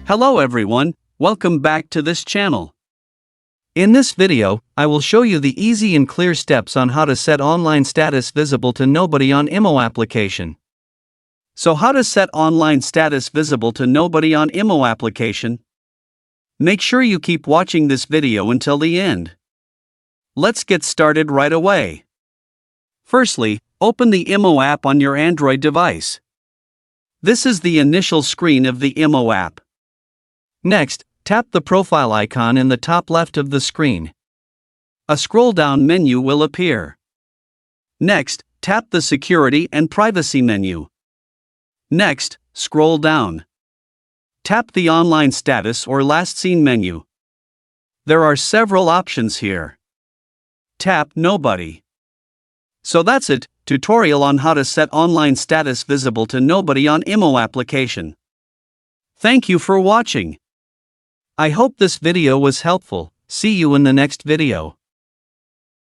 Hello everyone, welcome back to this channel. In this video, I will show you the easy and clear steps on how to set online status visible to nobody on IMO application. So how to set online status visible to nobody on IMO application? Make sure you keep watching this video until the end. Let's get started right away. Firstly, open the IMO app on your Android device. This is the initial screen of the IMO app. Next, tap the profile icon in the top left of the screen. A scroll-down menu will appear. Next, tap the Security and Privacy menu. Next, scroll down. Tap the Online Status or Last Seen menu. There are several options here. Tap Nobody. So that's it, tutorial on how to set online status visible to nobody on IMO application. Thank you for watching. I hope this video was helpful. See you in the next video.